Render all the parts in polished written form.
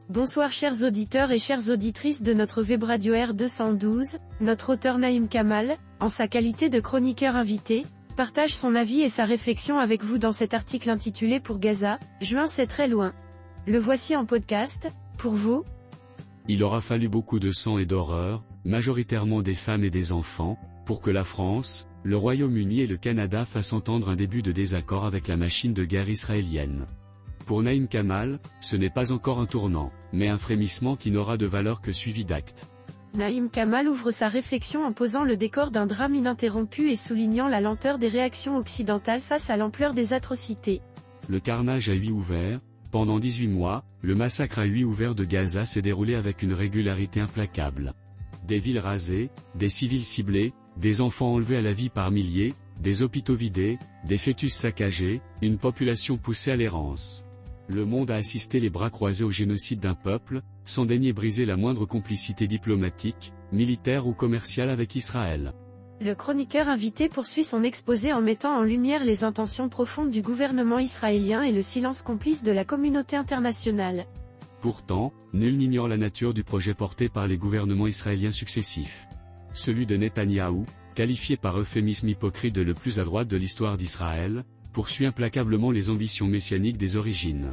Bonsoir chers auditeurs et chères auditrices de notre web radio R212, notre auteur Naïm Kamal, en sa qualité de chroniqueur invité, partage son avis et sa réflexion avec vous dans cet article intitulé Pour Gaza, juin c'est très loin. Le voici en podcast, pour vous. Il aura fallu beaucoup de sang et d'horreur, majoritairement des femmes et des enfants, pour que la France, le Royaume-Uni et le Canada fassent entendre un début de désaccord avec la machine de guerre israélienne. Pour Naïm Kamal, ce n'est pas encore un tournant, mais un frémissement qui n'aura de valeur que suivi d'actes. Naïm Kamal ouvre sa réflexion en posant le décor d'un drame ininterrompu et soulignant la lenteur des réactions occidentales face à l'ampleur des atrocités. Le carnage à huis ouverts. Pendant 18 mois, le massacre à huis ouverts de Gaza s'est déroulé avec une régularité implacable. Des villes rasées, des civils ciblés, des enfants enlevés à la vie par milliers, des hôpitaux vidés, des fœtus saccagés, une population poussée à l'errance. Le monde a assisté les bras croisés au génocide d'un peuple, sans daigner briser la moindre complicité diplomatique, militaire ou commerciale avec Israël. Le chroniqueur invité poursuit son exposé en mettant en lumière les intentions profondes du gouvernement israélien et le silence complice de la communauté internationale. Pourtant, nul n'ignore la nature du projet porté par les gouvernements israéliens successifs. Celui de Netanyahou, qualifié par euphémisme hypocrite de le plus à droite de l'histoire d'Israël, poursuit implacablement les ambitions messianiques des origines.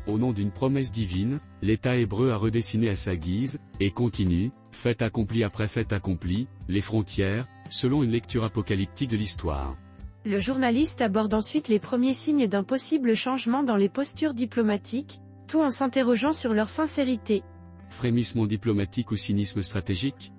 Au nom d'une promesse divine, l'État hébreu a redessiné à sa guise, et continue, fait accompli après fait accompli, les frontières, selon une lecture apocalyptique de l'histoire. Le journaliste aborde ensuite les premiers signes d'un possible changement dans les postures diplomatiques, tout en s'interrogeant sur leur sincérité. Frémissement diplomatique ou cynisme stratégique ?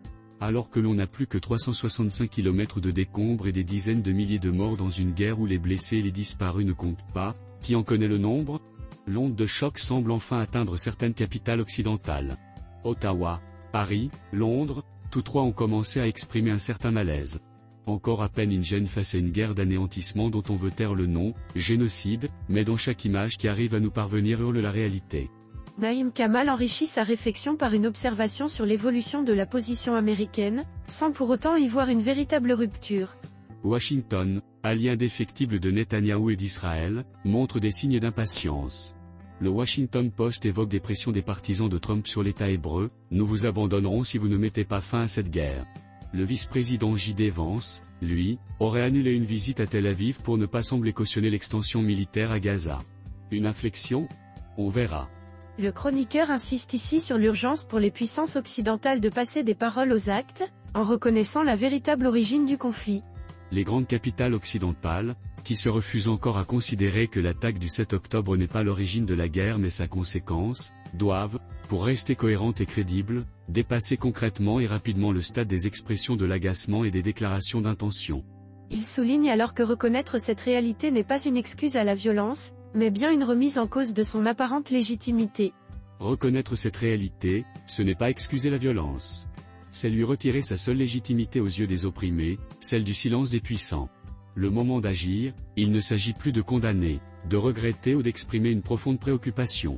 Alors que l'on n'a plus que 365 km de décombres et des dizaines de milliers de morts dans une guerre où les blessés et les disparus ne comptent pas, qui en connaît le nombre ? L'onde de choc semble enfin atteindre certaines capitales occidentales. Ottawa, Paris, Londres, tous trois ont commencé à exprimer un certain malaise. Encore à peine une gêne face à une guerre d'anéantissement dont on veut taire le nom, génocide, mais dont chaque image qui arrive à nous parvenir hurle la réalité. Naïm Kamal enrichit sa réflexion par une observation sur l'évolution de la position américaine, sans pour autant y voir une véritable rupture. Washington, allié indéfectible de Netanyahou et d'Israël, montre des signes d'impatience. Le Washington Post évoque des pressions des partisans de Trump sur l'État hébreu, « Nous vous abandonnerons si vous ne mettez pas fin à cette guerre ». Le vice-président J.D. Vance, lui, aurait annulé une visite à Tel Aviv pour ne pas sembler cautionner l'extension militaire à Gaza. Une inflexion ? On verra. Le chroniqueur insiste ici sur l'urgence pour les puissances occidentales de passer des paroles aux actes, en reconnaissant la véritable origine du conflit. Les grandes capitales occidentales, qui se refusent encore à considérer que l'attaque du 7 octobre n'est pas l'origine de la guerre mais sa conséquence, doivent, pour rester cohérentes et crédibles, dépasser concrètement et rapidement le stade des expressions de l'agacement et des déclarations d'intention. Il souligne alors que reconnaître cette réalité n'est pas une excuse à la violence, mais bien une remise en cause de son apparente légitimité. Reconnaître cette réalité, ce n'est pas excuser la violence. C'est lui retirer sa seule légitimité aux yeux des opprimés, celle du silence des puissants. Le moment d'agir, il ne s'agit plus de condamner, de regretter ou d'exprimer une profonde préoccupation.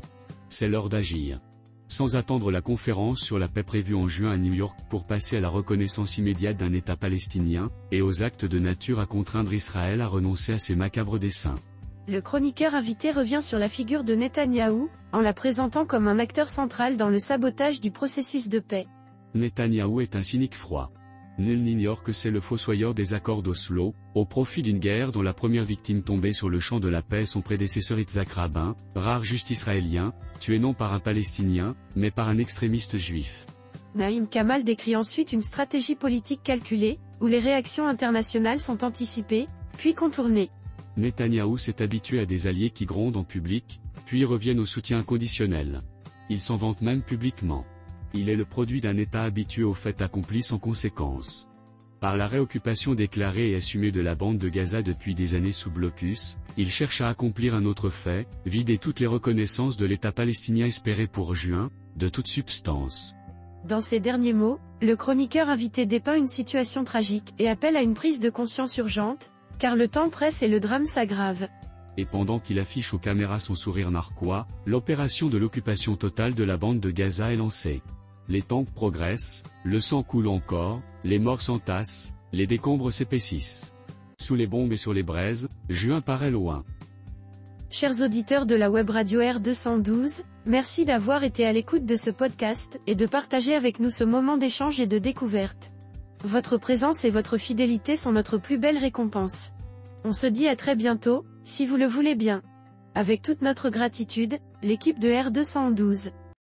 C'est l'heure d'agir. Sans attendre la conférence sur la paix prévue en juin à New York pour passer à la reconnaissance immédiate d'un État palestinien, et aux actes de nature à contraindre Israël à renoncer à ses macabres desseins. Le chroniqueur invité revient sur la figure de Netanyahou, en la présentant comme un acteur central dans le sabotage du processus de paix. Netanyahou est un cynique froid. Nul n'ignore que c'est le fossoyeur des accords d'Oslo, au profit d'une guerre dont la première victime tombée sur le champ de la paix est son prédécesseur Yitzhak Rabin, rare juste israélien, tué non par un Palestinien, mais par un extrémiste juif. Naïm Kamal décrit ensuite une stratégie politique calculée, où les réactions internationales sont anticipées, puis contournées. Netanyahou s'est habitué à des alliés qui grondent en public, puis reviennent au soutien inconditionnel. Il s'en vante même publiquement. Il est le produit d'un État habitué aux faits accomplis sans conséquence. Par la réoccupation déclarée et assumée de la bande de Gaza depuis des années sous blocus, il cherche à accomplir un autre fait, vider toutes les reconnaissances de l'État palestinien espéré pour juin, de toute substance. Dans ces derniers mots, le chroniqueur invité dépeint une situation tragique et appelle à une prise de conscience urgente, car le temps presse et le drame s'aggrave. Et pendant qu'il affiche aux caméras son sourire narquois, l'opération de l'occupation totale de la bande de Gaza est lancée. Les tanks progressent, le sang coule encore, les morts s'entassent, les décombres s'épaississent. Sous les bombes et sur les braises, juin paraît loin. Chers auditeurs de la web radio R212, Merci d'avoir été à l'écoute de ce podcast, et de partager avec nous ce moment d'échange et de découverte. Votre présence et votre fidélité sont notre plus belle récompense. On se dit à très bientôt, si vous le voulez bien. Avec toute notre gratitude, l'équipe de R212.